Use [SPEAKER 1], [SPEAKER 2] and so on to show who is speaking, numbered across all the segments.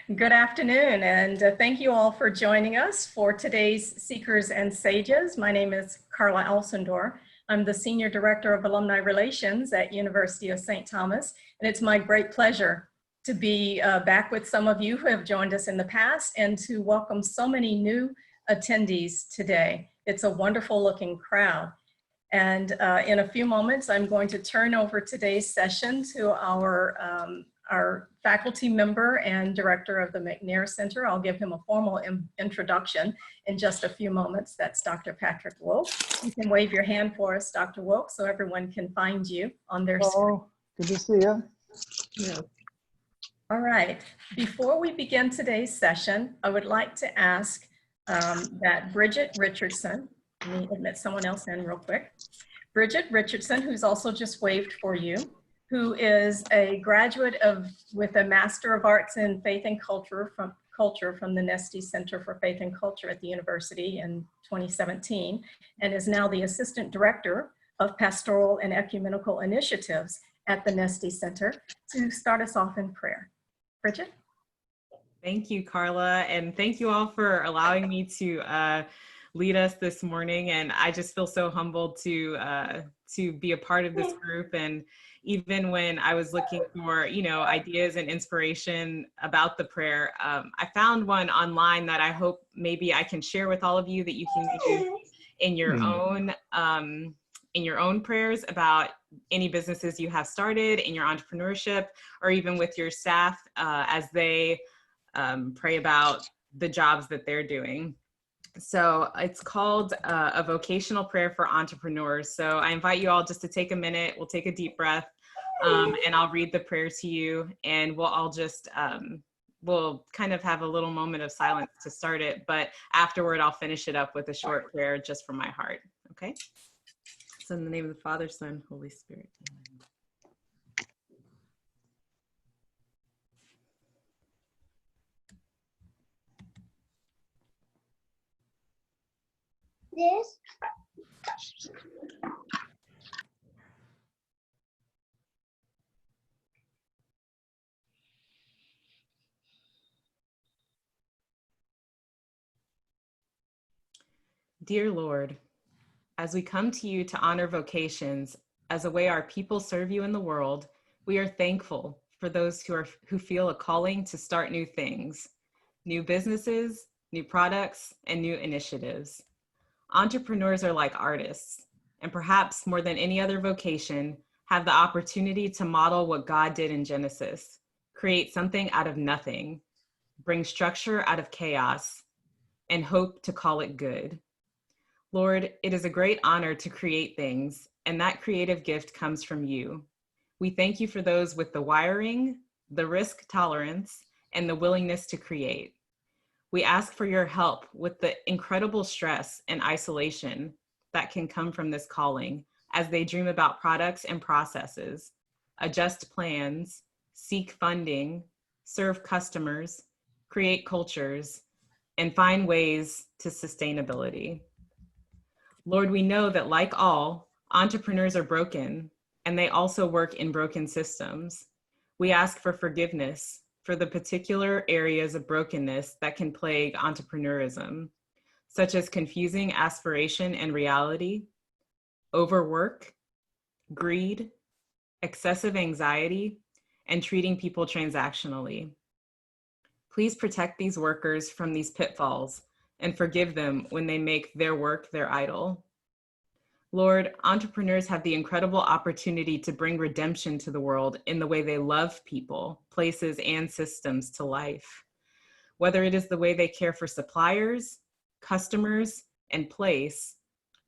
[SPEAKER 1] Good afternoon, and thank you all for joining us for today's Seekers and Sages. My name is Carla Alcindor. I'm the Senior Director of Alumni Relations at University of St. Thomas, and it's my great pleasure to be back with some of you who have joined us in the past and to welcome so many new attendees today. It's a wonderful looking crowd. And in a few moments, I'm going to turn over today's session to our faculty member and director of the McNair Center. I'll give him a formal introduction in just a few moments. That's Dr. Patrick Woke. You can wave your hand for us, Dr. Woke, so everyone can find you on their screen.
[SPEAKER 2] Good to see you.
[SPEAKER 1] Yeah. All right, before we begin today's session, I would like to ask that Bridget Richardson, let me admit someone else in real quick. Bridget Richardson, who's also just waved for you, who is a graduate with a Master of Arts in Faith and Culture from the Nesty Center for Faith and Culture at the university in 2017, and is now the Assistant Director of Pastoral and Ecumenical Initiatives at the Nesty Center, to start us off in prayer. Bridget?
[SPEAKER 3] Thank you, Carla, and thank you all for allowing me to lead us this morning. And I just feel so humbled to be a part of this group. And even when I was looking for, ideas and inspiration about the prayer, I found one online that I hope maybe I can share with all of you that you can use in your own prayers about any businesses you have started, in your entrepreneurship, or even with your staff as they pray about the jobs that they're doing. So it's called a vocational prayer for entrepreneurs. So I invite you all just to take a minute. We'll take a deep breath and I'll read the prayer to you, and we'll all just, we'll kind of have a little moment of silence to start it, but afterward I'll finish it up with a short prayer just from my heart. Okay? So in the name of the Father, Son, Holy Spirit. Amen.
[SPEAKER 4] This.
[SPEAKER 3] Dear Lord, as we come to you to honor vocations as a way our people serve you in the world, we are thankful for those who feel a calling to start new things, new businesses, new products, and new initiatives. Entrepreneurs are like artists, and perhaps more than any other vocation, have the opportunity to model what God did in Genesis, create something out of nothing, bring structure out of chaos, and hope to call it good. Lord, it is a great honor to create things, and that creative gift comes from you. We thank you for those with the wiring, the risk tolerance, and the willingness to create. We ask for your help with the incredible stress and isolation that can come from this calling as they dream about products and processes, adjust plans, seek funding, serve customers, create cultures, and find ways to sustainability. Lord, we know that like all, entrepreneurs are broken, and they also work in broken systems. We ask for forgiveness for the particular areas of brokenness that can plague entrepreneurism, such as confusing aspiration and reality, overwork, greed, excessive anxiety, and treating people transactionally. Please protect these workers from these pitfalls and forgive them when they make their work their idol. Lord, entrepreneurs have the incredible opportunity to bring redemption to the world in the way they love people, places, and systems to life. Whether it is the way they care for suppliers, customers, and place,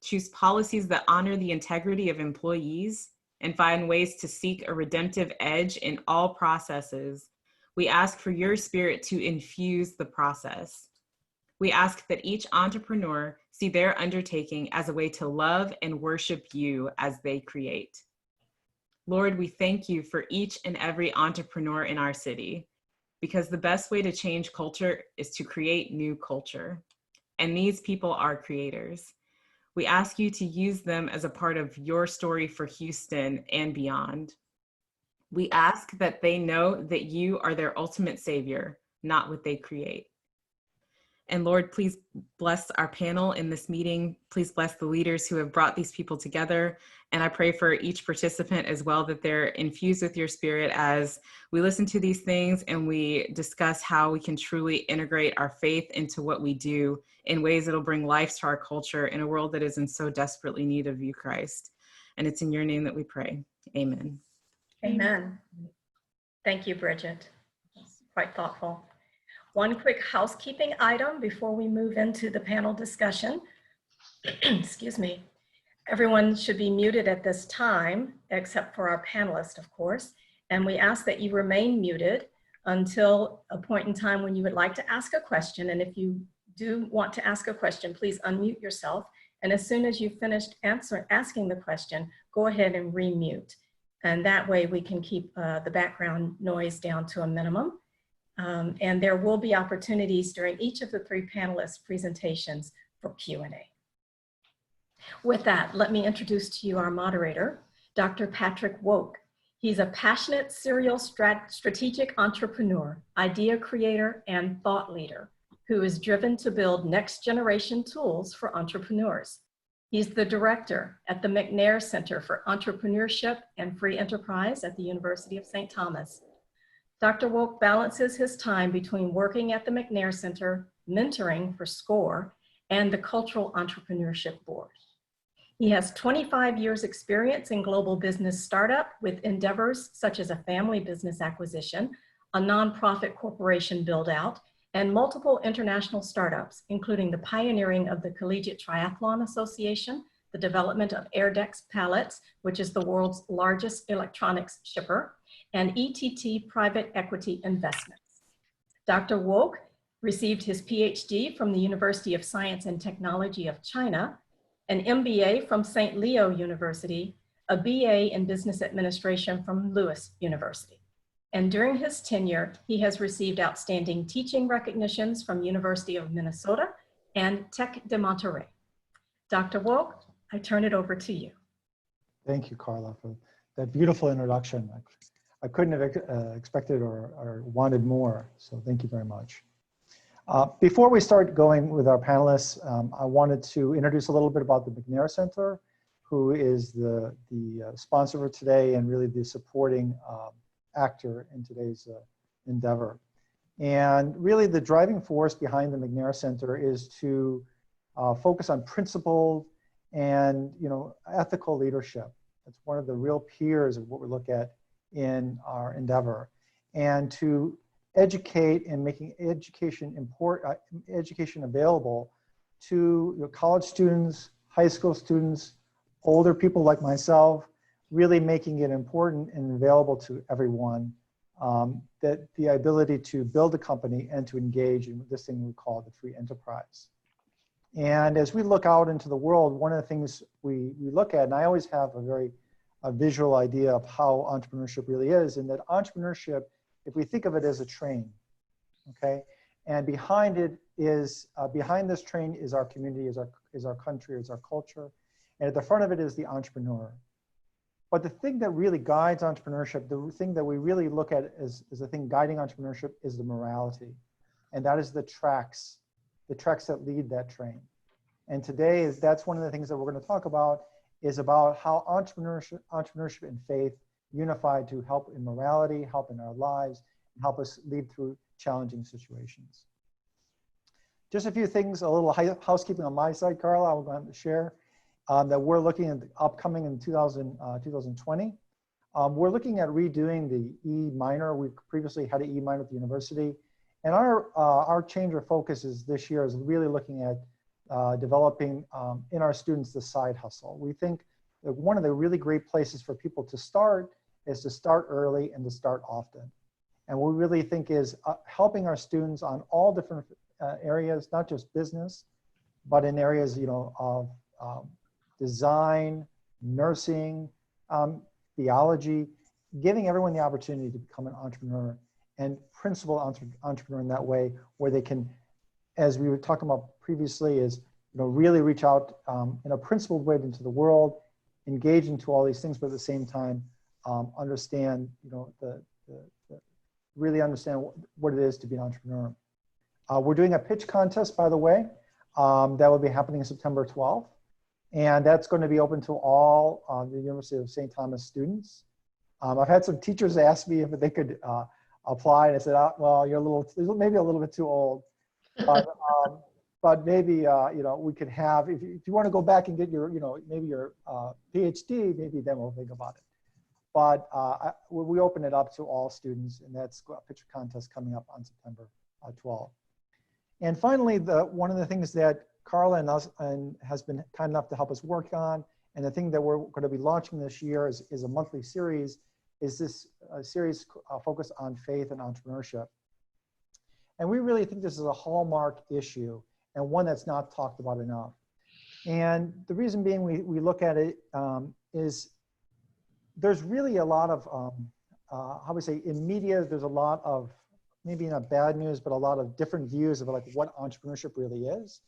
[SPEAKER 3] choose policies that honor the integrity of employees, and find ways to seek a redemptive edge in all processes, we ask for your spirit to infuse the process. We ask that each entrepreneur see their undertaking as a way to love and worship you as they create. Lord, we thank you for each and every entrepreneur in our city, because the best way to change culture is to create new culture. And these people are creators. We ask you to use them as a part of your story for Houston and beyond. We ask that they know that you are their ultimate savior, not what they create. And Lord, please bless our panel in this meeting. Please bless the leaders who have brought these people together. And I pray for each participant as well, that they're infused with your spirit as we listen to these things and we discuss how we can truly integrate our faith into what we do in ways that'll bring life to our culture in a world that is in so desperately need of you, Christ. And it's in your name that we pray. Amen.
[SPEAKER 1] Amen. Thank you, Bridget. That's quite thoughtful. One quick housekeeping item before we move into the panel discussion. Excuse me. Everyone should be muted at this time, except for our panelists, of course. And we ask that you remain muted until a point in time when you would like to ask a question. And if you do want to ask a question, please unmute yourself. And as soon as you've finished asking the question, go ahead and remute. And that way we can keep the background noise down to a minimum. And there will be opportunities during each of the three panelists' presentations for Q&A. With that, let me introduce to you our moderator, Dr. Patrick Woke. He's a passionate serial strategic entrepreneur, idea creator, and thought leader who is driven to build next generation tools for entrepreneurs. He's the director at the McNair Center for Entrepreneurship and Free Enterprise at the University of St. Thomas. Dr. Woke balances his time between working at the McNair Center, mentoring for SCORE, and the Cultural Entrepreneurship Board. He has 25 years experience in global business startup with endeavors such as a family business acquisition, a nonprofit corporation build out, and multiple international startups, including the pioneering of the Collegiate Triathlon Association, the development of Airdex Pallets, which is the world's largest electronics shipper, and ETT Private Equity Investments. Dr. Woke received his PhD from the University of Science and Technology of China, an MBA from St. Leo University, a BA in Business Administration from Lewis University. And during his tenure, he has received outstanding teaching recognitions from University of Minnesota and Tec de Monterrey. Dr. Woke, I turn it over to you.
[SPEAKER 2] Thank you, Carla, for that beautiful introduction. I couldn't have expected or wanted more, so thank you very much. Before we start going with our panelists, I wanted to introduce a little bit about the McNair Center, who is the sponsor for today and really the supporting actor in today's endeavor. And really the driving force behind the McNair Center is to focus on principled and ethical leadership. It's one of the real peers of what we look at in our endeavor, and to educate and making education available to college students, high school students, older people like myself, really making it important and available to everyone, that the ability to build a company and to engage in this thing we call the free enterprise. And as we look out into the world, one of the things we look at, and I always have a visual idea of how entrepreneurship really is, and that entrepreneurship, if we think of it as a train, okay? And behind it is, behind this train is our community, is our country, is our culture. And at the front of it is the entrepreneur. But the thing that really guides entrepreneurship, the thing that we really look at as the thing guiding entrepreneurship is the morality. And that is the tracks that lead that train. And today, that's one of the things that we're going to talk about, is about how entrepreneurship and faith unified to help in morality, help in our lives, and help us lead through challenging situations. Just a few things, a little housekeeping on my side, Carla, I'm going to share that we're looking at the upcoming in 2020. We're looking at redoing the E minor. We previously had an E minor at the university. And our change of focus is this year is really looking at developing in our students the side hustle. We think that one of the really great places for people to start is to start early and to start often. And what we really think is helping our students on all different areas, not just business, but in areas of design, nursing, theology, giving everyone the opportunity to become an entrepreneur and principled entrepreneur in that way, where they can, as we were talking about previously, is really reach out in a principled way into the world, engage into all these things, but at the same time understand the really understand what it is to be an entrepreneur. We're doing a pitch contest, by the way, that will be happening September 12th. And that's going to be open to all the University of St. Thomas students. I've had some teachers ask me if they could apply, and I said, well, you're maybe a little bit too old. But maybe, you know, we could have, if you want to go back and get your, you know, maybe your PhD, maybe then we'll think about it. But we open it up to all students, and that's a picture contest coming up on September 12th. And finally, one of the things that Carla has been kind enough to help us work on, and the thing that we're going to be launching this year is a monthly series, is this series focused on faith and entrepreneurship. And we really think this is a hallmark issue and one that's not talked about enough. And the reason being we look at it is there's really a lot of, how we say, in media, there's a lot of, maybe not bad news, but a lot of different views of like what entrepreneurship really is.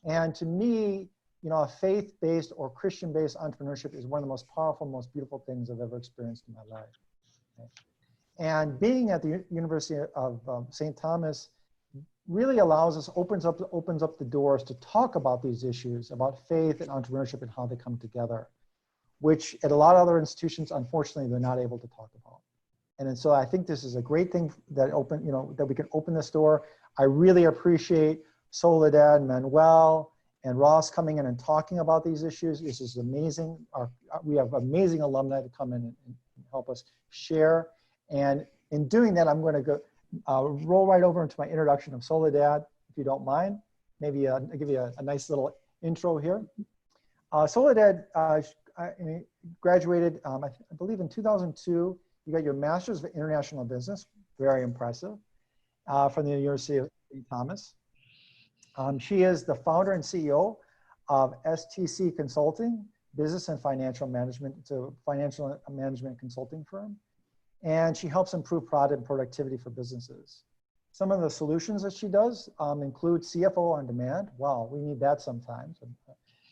[SPEAKER 2] And to me, you know, a faith-based or Christian-based entrepreneurship is one of the most powerful, most beautiful things I've ever experienced in my life. Okay? And being at the University of St. Thomas really allows us, opens up the doors to talk about these issues, about faith and entrepreneurship and how they come together, which at a lot of other institutions, unfortunately, they're not able to talk about. And so I think this is a great thing that that we can open this door. I really appreciate Soledad, Manuel, and Ross coming in and talking about these issues. This is amazing. We have amazing alumni to come in and help us share. And in doing that, I'm going to go roll right over into my introduction of Soledad, if you don't mind. Maybe I'll give you a nice little intro here. Soledad graduated, I believe in 2002. You got your Master's of International Business, very impressive, from the University of St. Thomas. She is the founder and CEO of STC Consulting, Business and Financial Management. It's a financial management consulting firm. And she helps improve product and productivity for businesses. Some of the solutions that she does include CFO on demand. Wow, we need that sometimes.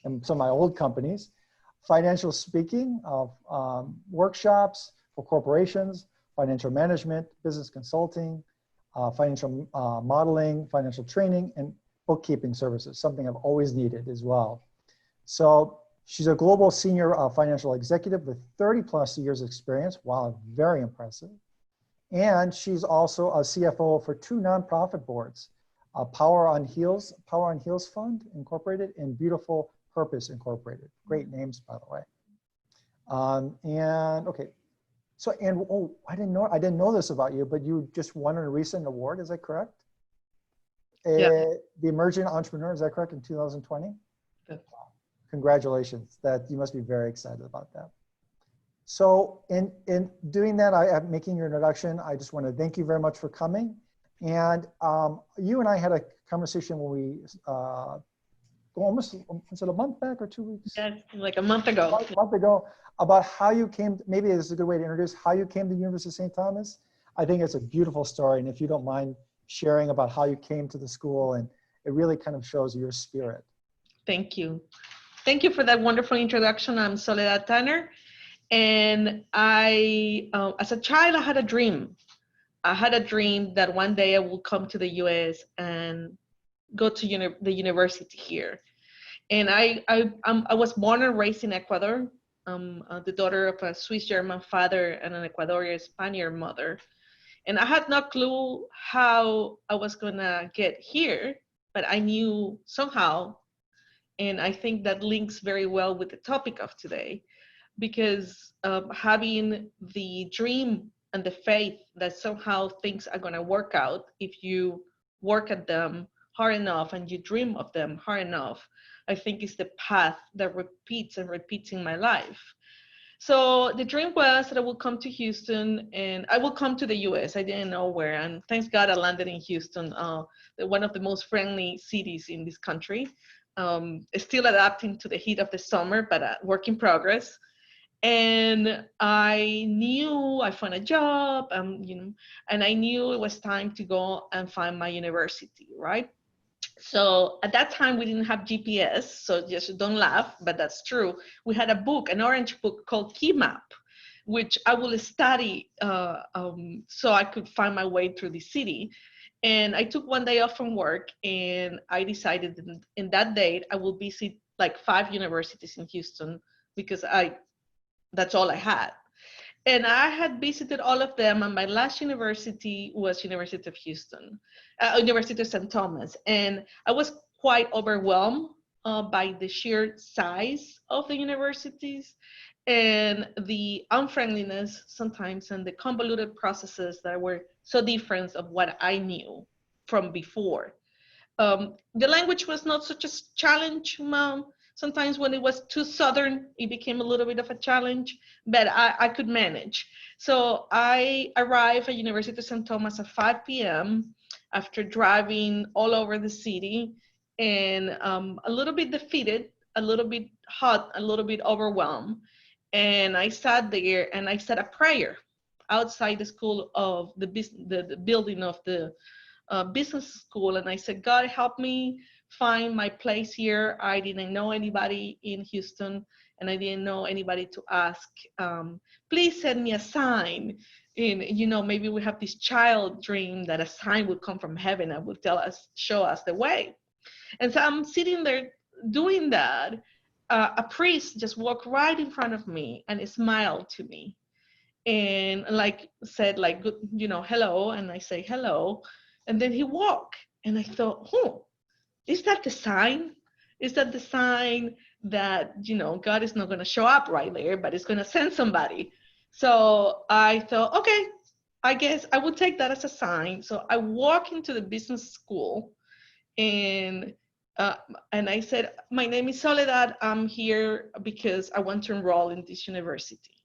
[SPEAKER 2] And some of my old companies. Financial speaking of workshops for corporations, financial management, business consulting, financial modeling, financial training, and bookkeeping services, something I've always needed as well. So she's a global senior financial executive with 30+ years experience. Wow, very impressive. And she's also a CFO for 2 nonprofit boards, Power on Heels Fund Incorporated and Beautiful Purpose Incorporated. Great names, by the way. And okay, so I didn't know this about you, but you just won a recent award. Is that correct?
[SPEAKER 4] Yeah.
[SPEAKER 2] The Emerging Entrepreneur, is that correct, in 2020?
[SPEAKER 4] Yeah.
[SPEAKER 2] Congratulations. You must be very excited about that. So in doing that, I'm making your introduction. I just want to thank you very much for coming. And you and I had a conversation when we almost, was it a month back or 2 weeks?
[SPEAKER 4] Yeah, like a month ago.
[SPEAKER 2] A month ago, about how you came, maybe this is a good way to introduce how you came to the University of St. Thomas. I think it's a beautiful story. And if you don't mind sharing about how you came to the school, and it really kind of shows your spirit.
[SPEAKER 4] Thank you. Thank you for that wonderful introduction. I'm Soledad Tanner. And I, as a child, I had a dream. I had a dream that one day I will come to the US and go to the university here. And I was born and raised in Ecuador. The daughter of a Swiss German father and an Ecuadorian Spaniard mother. And I had no clue how I was gonna get here, but I knew somehow, and I think that links very well with the topic of today, because having the dream and the faith that somehow things are gonna work out if you work at them hard enough and you dream of them hard enough, I think is the path that repeats and repeats in my life. So the dream was that I will come to Houston and I will come to the US. I didn't know where, and thanks God I landed in Houston, one of the most friendly cities in this country. Still adapting to the heat of the summer, but work in progress. And I knew I found a job, and I knew it was time to go and find my university, right? So at that time we didn't have GPS, so just don't laugh, but that's true. We had a book, an orange book called Key Map, which I will study so I could find my way through the city. And I took one day off from work, and I decided in that date I will visit like 5 universities in Houston, because that's all I had. And I had visited all of them, and my last university was University of Houston, University of St. Thomas. And I was quite overwhelmed by the sheer size of the universities and the unfriendliness sometimes, and the convoluted processes that were so different of what I knew from before. The language was not such a challenge. Sometimes when it was too southern, it became a little bit of a challenge, but I could manage. So I arrived at University of St. Thomas at 5 p.m. after driving all over the city, and a little bit defeated, a little bit hot, a little bit overwhelmed. And I sat there and I said a prayer outside the school of the building of the business school. And I said, God, help me find my place here. I didn't know anybody in Houston, and I didn't know anybody to ask. Please send me a sign. And, you know, maybe we have this child dream that a sign would come from heaven and would show us the way. And so I'm sitting there doing that. A priest just walked right in front of me and smiled to me, and said, good, you know, hello. And I say hello, and then he walked, and I thought, is that the sign? Is that the sign that, you know, God is not going to show up right there, but it's going to send somebody? So I thought, okay, I guess I would take that as a sign. So I walk into the business school, and I said, my name is Soledad. I'm here because I want to enroll in this university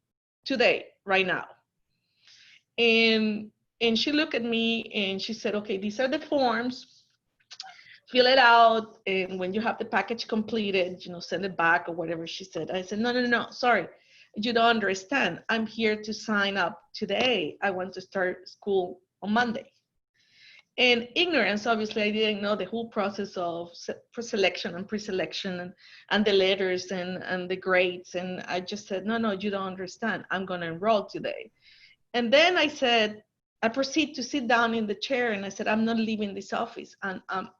[SPEAKER 4] today, right now. And she looked at me and she said, okay, these are the forms. Fill it out. And when you have the package completed, you know, send it back or whatever she said. I said, no, sorry. You don't understand. I'm here to sign up today. I want to start school on Monday. And ignorance, obviously, I didn't know the whole process of selection and pre-selection and the letters and the grades. And I just said, no, you don't understand. I'm going to enroll today. And then I proceed to sit down in the chair, and I said, I'm not leaving this office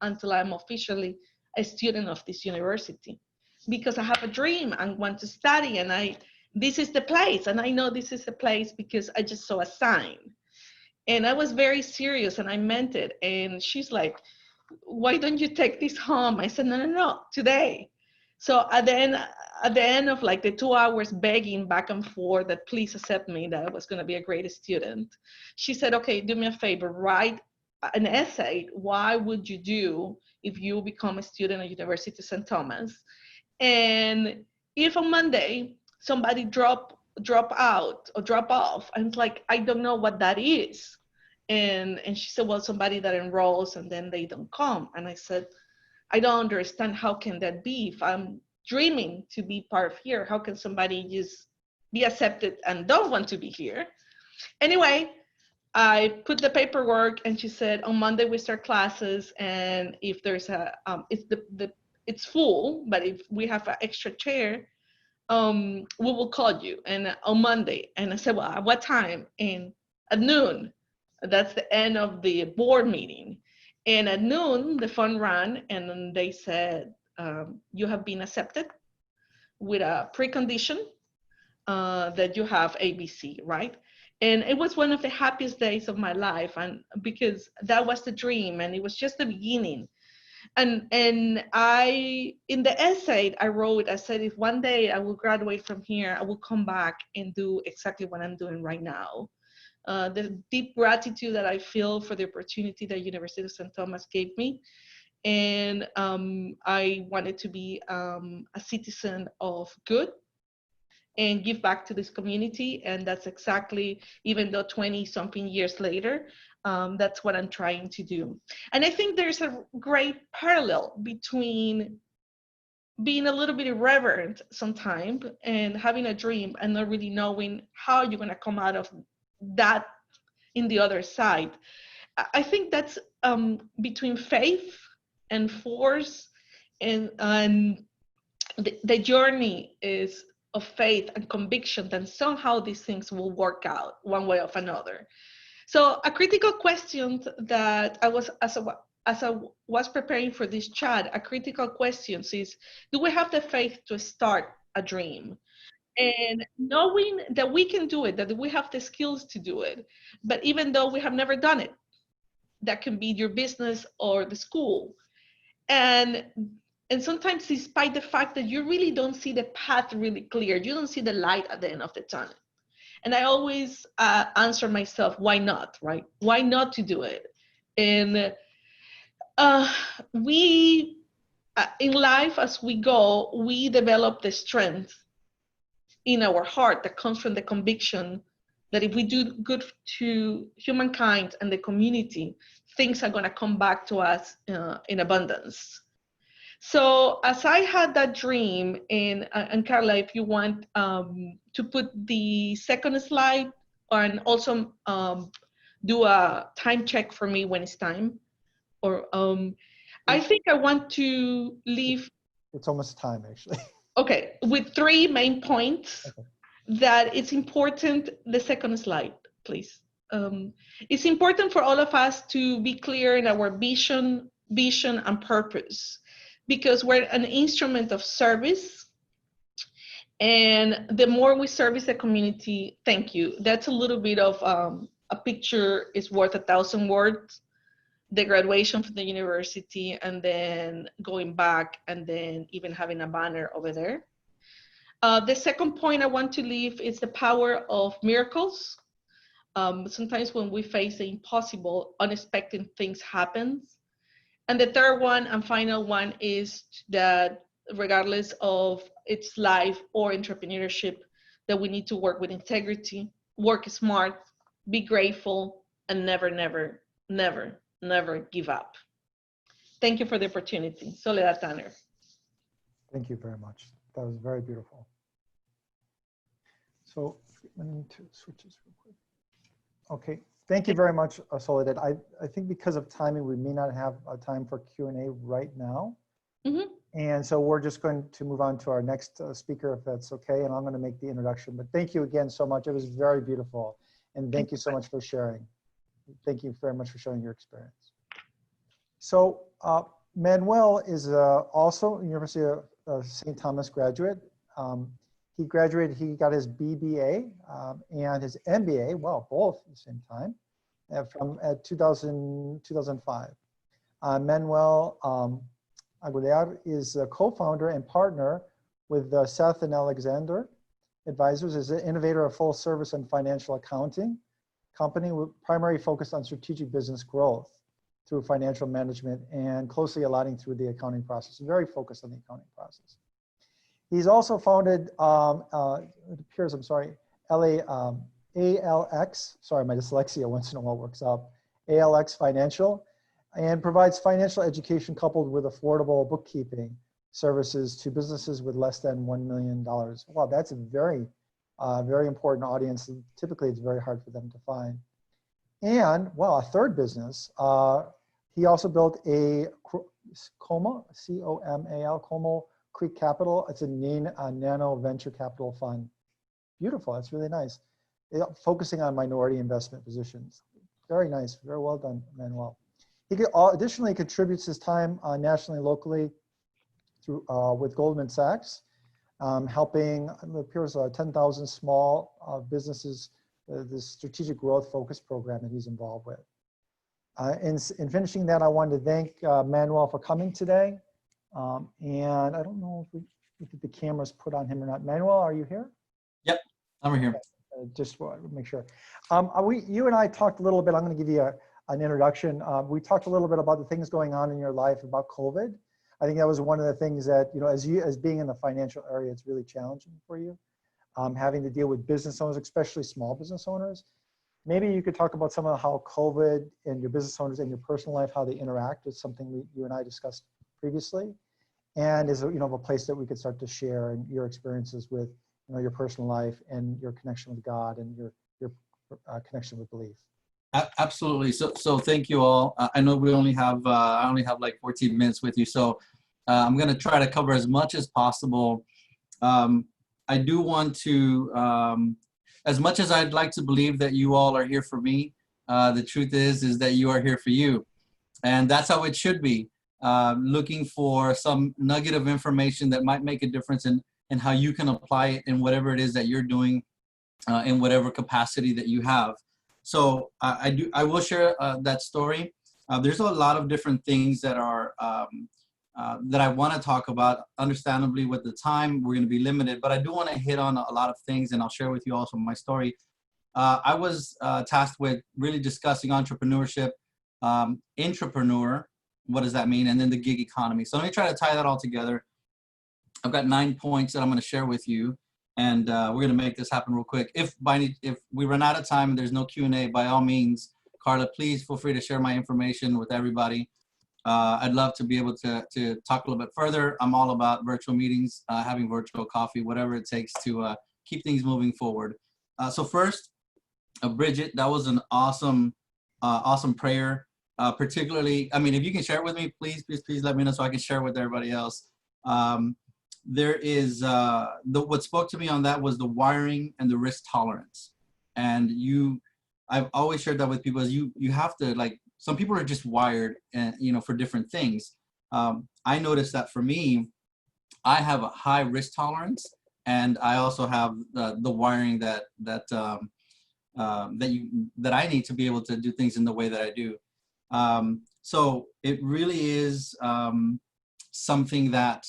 [SPEAKER 4] until I'm officially a student of this university, because I have a dream and want to study, and this is the place. And I know this is the place because I just saw a sign. And I was very serious, and I meant it. And she's like, why don't you take this home? I said, no, today. So at the end of like the 2 hours begging back and forth that please accept me, that I was going to be a great student, she said, okay, do me a favor, write an essay. Why would you do if you become a student at University of St. Thomas? And if on Monday somebody drop out or drop off, and it's like, I don't know what that is. And she said, well, somebody that enrolls and then they don't come. And I said, I don't understand. How can that be? If I'm dreaming to be part of here, how can somebody just be accepted and don't want to be here? Anyway, I put the paperwork, and she said, on Monday we start classes, and if there's it's full, but if we have an extra chair, we will call you, and on Monday. And I said, well, at what time? And at noon. That's the end of the board meeting. And at noon, the phone rang, and then they said, you have been accepted with a precondition that you have ABC, right? And it was one of the happiest days of my life, and because that was the dream, and it was just the beginning. And I, in the essay I wrote, I said, if one day I will graduate from here, I will come back and do exactly what I'm doing right now. The deep gratitude that I feel for the opportunity that University of St. Thomas gave me. And I wanted to be a citizen of good and give back to this community. And that's exactly, even though 20-something years later, that's what I'm trying to do. And I think there's a great parallel between being a little bit irreverent sometimes and having a dream and not really knowing how you're going to come out of that in the other side. I think that's between faith and force, and the journey is of faith and conviction that somehow these things will work out one way or another. So a critical question that I was, as I was preparing for this chat, a critical question is, do we have the faith to start a dream? And knowing that we can do it, that we have the skills to do it, but even though we have never done it, that can be your business or the school. And sometimes despite the fact that you really don't see the path really clear, you don't see the light at the end of the tunnel. And I always answer myself, why not, right? Why not to do it? And we, in life, as we go, we develop the strength in our heart that comes from the conviction that if we do good to humankind and the community, things are going to come back to us in abundance. So as I had that dream, and Carla, if you want to put the second slide, and also do a time check for me when it's time, or I think I want to leave.
[SPEAKER 2] It's almost time, actually.
[SPEAKER 4] Okay, with 3 main points. Okay. That it's important. The second slide, please. It's important for all of us to be clear in our vision and purpose, because we're an instrument of service. And the more we service the community, thank you. That's a little bit of a picture is worth 1,000 words. The graduation from the university, and then going back, and then even having a banner over there. The second point I want to leave is the power of miracles. Sometimes when we face the impossible, unexpected things happen. And the third one and final one is that regardless of its life or entrepreneurship, that we need to work with integrity, work smart, be grateful, and never, never, never, never give up. Thank you for the opportunity. Soledad Tanner.
[SPEAKER 2] Thank you very much. That was very beautiful. So let me switch this real quick. Okay, thank you very much, Soledad. I think because of timing, we may not have time for Q&A right now. Mm-hmm. And so we're just going to move on to our next speaker, if that's okay. And I'm going to make the introduction. But thank you again so much. It was very beautiful. And thank you so much for sharing. Thank you very much for sharing your experience. So Manuel is also University of St. Thomas graduate. He graduated, he got his BBA and his MBA, well, both at the same time, from 2005. Manuel Aguilar is a co-founder and partner with Seth and Alexander Advisors, is an innovator of full service and financial accounting company with primary focus on strategic business growth through financial management and closely aligning through the accounting process, very focused on the accounting process. He's also founded, it appears, I'm sorry, ALX, sorry, my dyslexia once in a while works up, ALX Financial, and provides financial education coupled with affordable bookkeeping services to businesses with less than $1 million. Wow, that's a very, very important audience. Typically, it's very hard for them to find. And, well, a third business, he also built a COMA, C-O-M-A-L, Como Creek Capital. It's a nano venture capital fund. Beautiful, that's really nice. Focusing on minority investment positions. Very nice, very well done, Manuel. He additionally contributes his time nationally, locally through, with Goldman Sachs, helping, it appears, 10,000 small businesses, this strategic growth focus program that he's involved with. In finishing that, I wanted to thank Manuel for coming today. And I don't know if the camera's put on him or not. Manuel, are you here?
[SPEAKER 5] Yep, I'm here.
[SPEAKER 2] Okay. Just want to make sure. You and I talked a little bit, I'm going to give you an introduction. We talked a little bit about the things going on in your life about COVID. I think that was one of the things that, you know, as being in the financial area, it's really challenging for you, having to deal with business owners, especially small business owners. Maybe you could talk about some of how COVID and your business owners and your personal life, how they interact. It's something you and I discussed previously, and is, you know, a place that we could start to share and your experiences with, you know, your personal life and your connection with God and your connection with belief.
[SPEAKER 5] Absolutely. So thank you all. I know we only have I only have like 14 minutes with you, so I'm going to try to cover as much as possible. I do want to, as much as I'd like to believe that you all are here for me, the truth is that you are here for you. And that's how it should be. Looking for some nugget of information that might make a difference in how you can apply it in whatever it is that you're doing, in whatever capacity that you have. So I will share that story. There's a lot of different things that are that I want to talk about. Understandably, with the time, we're going to be limited, but I do want to hit on a lot of things, and I'll share with you also my story. I was tasked with really discussing entrepreneurship, intrapreneur, what does that mean, and then the gig economy. So let me try to tie that all together. I've got 9 points that I'm going to share with you, and we're going to make this happen real quick. If we run out of time and there's no Q&A, by all means, Carla, please feel free to share my information with everybody. I'd love to be able to talk a little bit further. I'm all about virtual meetings, having virtual coffee, whatever it takes to keep things moving forward. So first, Bridget, that was an awesome, awesome prayer. Particularly, I mean, if you can share it with me, please let me know so I can share it with everybody else. There is, what spoke to me on that was the wiring and the risk tolerance. And I've always shared that with people, is you have to, like, some people are just wired, and for different things. I noticed that for me, I have a high risk tolerance, and I also have the wiring that I need to be able to do things in the way that I do. So it really is something that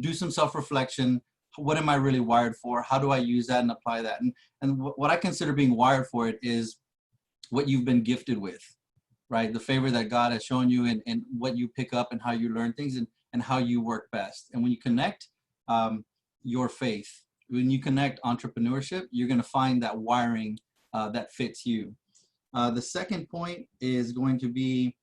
[SPEAKER 5] do some self-reflection. What am I really wired for? How do I use that and apply that? And what I consider being wired for it is what you've been gifted with, right? The favor that God has shown you, and what you pick up and how you learn things, and how you work best. And when you connect your faith, when you connect entrepreneurship, you're going to find that wiring that fits you. The second point is going to be,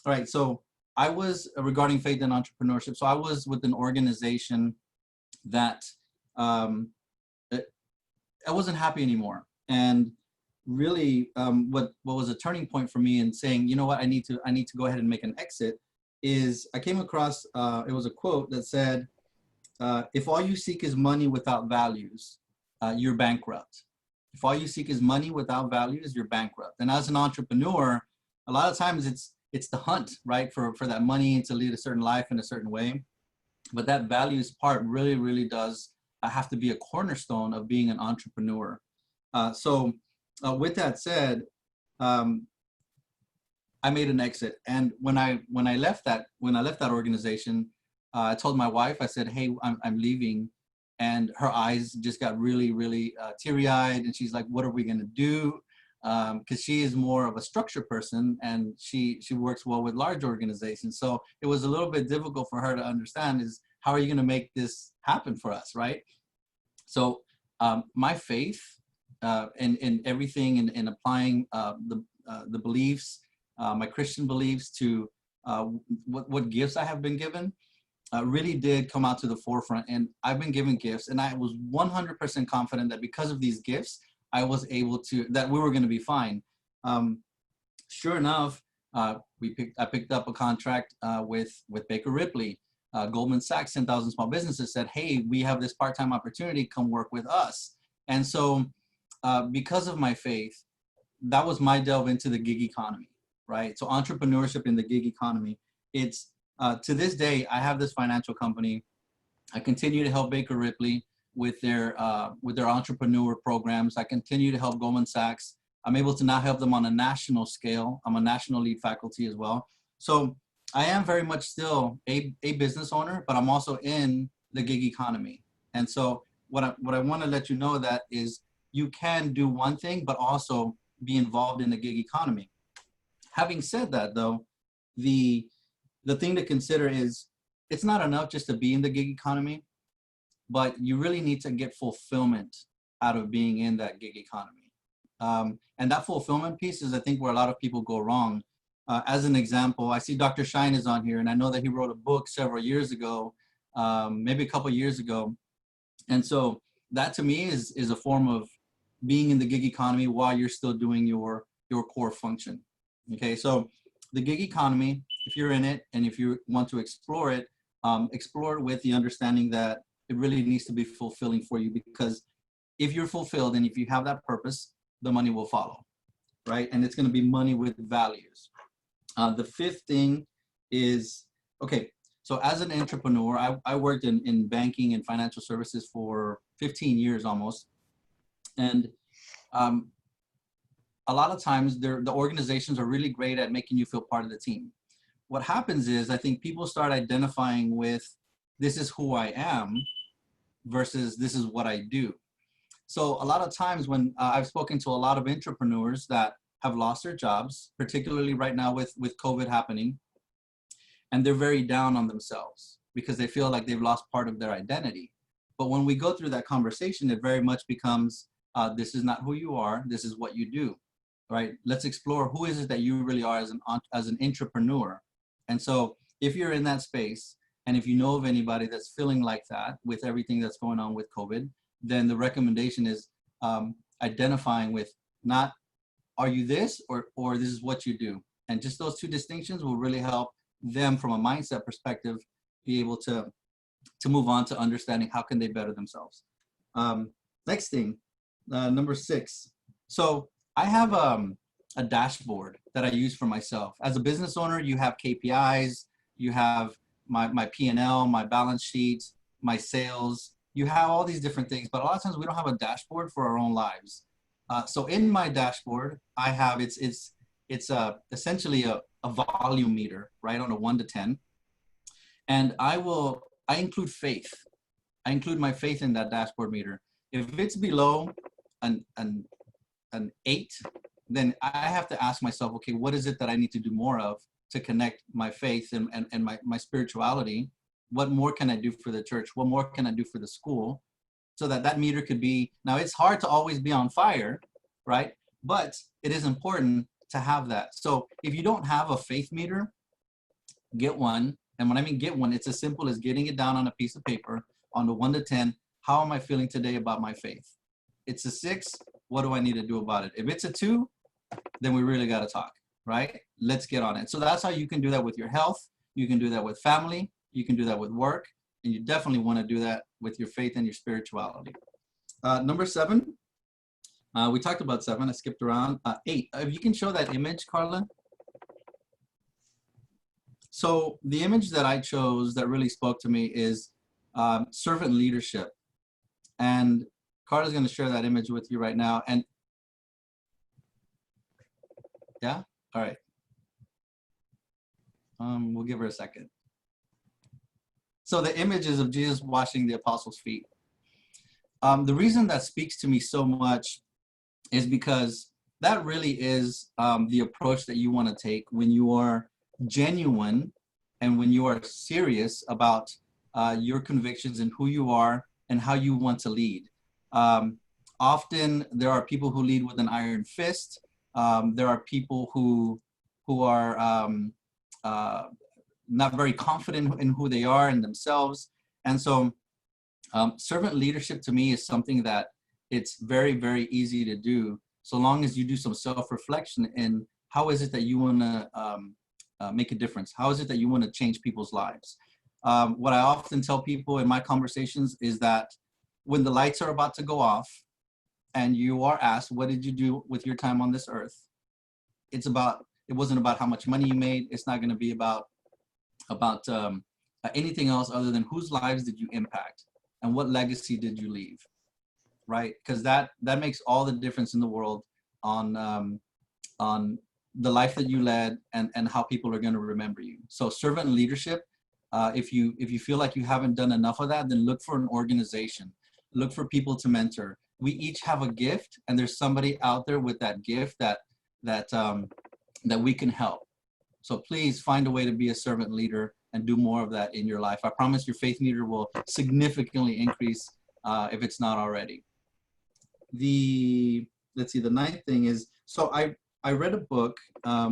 [SPEAKER 5] all right, so I was, regarding faith and entrepreneurship, so I was with an organization that I wasn't happy anymore. And really, what was a turning point for me in saying, you know what, I need to go ahead and make an exit, is I came across, it was a quote that said, if all you seek is money without values, you're bankrupt. If all you seek is money without values, you're bankrupt. And as an entrepreneur, a lot of times it's the hunt, right, for that money and to lead a certain life in a certain way. But that values part really, really does have to be a cornerstone of being an entrepreneur. So with that said, I made an exit. And when I left that organization, I told my wife, I said, hey, I'm leaving. And her eyes just got really, really teary-eyed. And she's like, what are we going to do? Because she is more of a structure person, and she works well with large organizations. So it was a little bit difficult for her to understand, is how are you going to make this happen for us, right? So my faith in everything, in applying the beliefs, my Christian beliefs to what gifts I have been given, really did come out to the forefront. And I've been given gifts, and I was 100% confident that because of these gifts, I was able to, that we were going to be fine. Sure enough, I picked up a contract with Baker Ripley. Goldman Sachs, 10,000 small businesses, said, hey, we have this part-time opportunity, come work with us. And so because of my faith, that was my delve into the gig economy, right? So entrepreneurship in the gig economy, it's, to this day, I have this financial company. I continue to help Baker Ripley with their entrepreneur programs. I continue to help Goldman Sachs. I'm able to now help them on a national scale. I'm a national lead faculty as well. So I am very much still a business owner, but I'm also in the gig economy. And so what I want to let you know that is you can do one thing, but also be involved in the gig economy. Having said that, though, the thing to consider is it's not enough just to be in the gig economy, but you really need to get fulfillment out of being in that gig economy. And that fulfillment piece is, I think, where a lot of people go wrong. As an example, I see Dr. Shine is on here, and I know that he wrote a book several years ago, maybe a couple of years ago. And so that to me is a form of being in the gig economy while you're still doing your core function. Okay, so the gig economy, if you're in it and if you want to explore it with the understanding that it really needs to be fulfilling for you, because if you're fulfilled and if you have that purpose, the money will follow, right? And it's going to be money with values. The fifth thing is, okay, so as an entrepreneur, I worked in banking and financial services for 15 years almost. And a lot of times the organizations are really great at making you feel part of the team. What happens is, I think people start identifying with, this is who I am versus this is what I do. So a lot of times when I've spoken to a lot of entrepreneurs that have lost their jobs, particularly right now with COVID happening, and they're very down on themselves because they feel like they've lost part of their identity. But when we go through that conversation, it very much becomes, this is not who you are, this is what you do, right? Let's explore, who is it that you really are as an entrepreneur. And so if you're in that space, and if you know of anybody that's feeling like that with everything that's going on with COVID, then the recommendation is identifying with, not are you this, or this is what you do. And just those two distinctions will really help them from a mindset perspective be able to move on to understanding how can they better themselves. Next thing, number 6. So I have a dashboard that I use for myself. As a business owner, you have KPIs, you have my P&L, my balance sheet, my sales, you have all these different things, but a lot of times we don't have a dashboard for our own lives. So in my dashboard, I have, it's essentially a volume meter, right, on a 1 to 10. And I include faith. I include my faith in that dashboard meter. If it's below an 8, then I have to ask myself, okay, what is it that I need to do more of to connect my faith and my spirituality? What more can I do for the church? What more can I do for the school? So that meter could be, now it's hard to always be on fire, right? But it is important to have that. So if you don't have a faith meter, get one. And when I mean get one, it's as simple as getting it down on a piece of paper on the 1 to 10. How am I feeling today about my faith? It's a 6. What do I need to do about it? If it's a 2, then we really got to talk, right? Let's get on it. So that's how you can do that with your health. You can do that with family. You can do that with work. And you definitely want to do that with your faith and your spirituality. Number 7, we talked about 7. I skipped around. 8, if you can show that image, Carla. So the image that I chose that really spoke to me is servant leadership. And Carla's going to share that image with you right now. And yeah, all right. We'll give her a second. So the image is of Jesus washing the apostles' feet. The reason that speaks to me so much is because that really is the approach that you want to take when you are genuine and when you are serious about your convictions and who you are and how you want to lead. Often there are people who lead with an iron fist. There are people who are not very confident in who they are and themselves. And so servant leadership to me is something that it's very, very easy to do, so long as you do some self-reflection in how is it that you want to make a difference? How is it that you want to change people's lives? What I often tell people in my conversations is that when the lights are about to go off and you are asked, what did you do with your time on this earth? It wasn't about how much money you made. It's not going to be about anything else other than whose lives did you impact and what legacy did you leave, right? Because that makes all the difference in the world on the life that you led and how people are going to remember you. So servant leadership, if you feel like you haven't done enough of that, then look for an organization, look for people to mentor. We each have a gift, and there's somebody out there with that gift that we can help. So please find a way to be a servant leader and do more of that in your life. I promise your faith meter will significantly increase if it's not already. Let's see, the 9th thing is, so I read a book a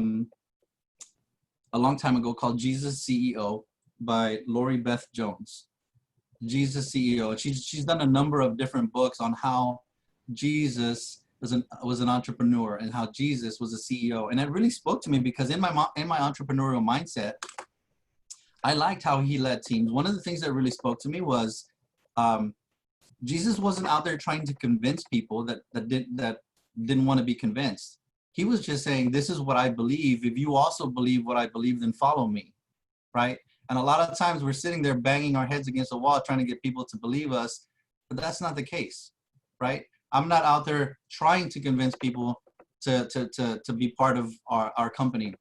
[SPEAKER 5] long time ago called Jesus CEO by Lori Beth Jones. Jesus CEO. She's done a number of different books on how Jesus was an entrepreneur and how Jesus was a CEO. And it really spoke to me because in my entrepreneurial mindset, I liked how he led teams. One of the things that really spoke to me was Jesus wasn't out there trying to convince people that didn't want to be convinced. He was just saying, this is what I believe. If you also believe what I believe, then follow me, right? And a lot of times we're sitting there banging our heads against a wall trying to get people to believe us, but that's not the case, right? I'm not out there trying to convince people to be part of our company.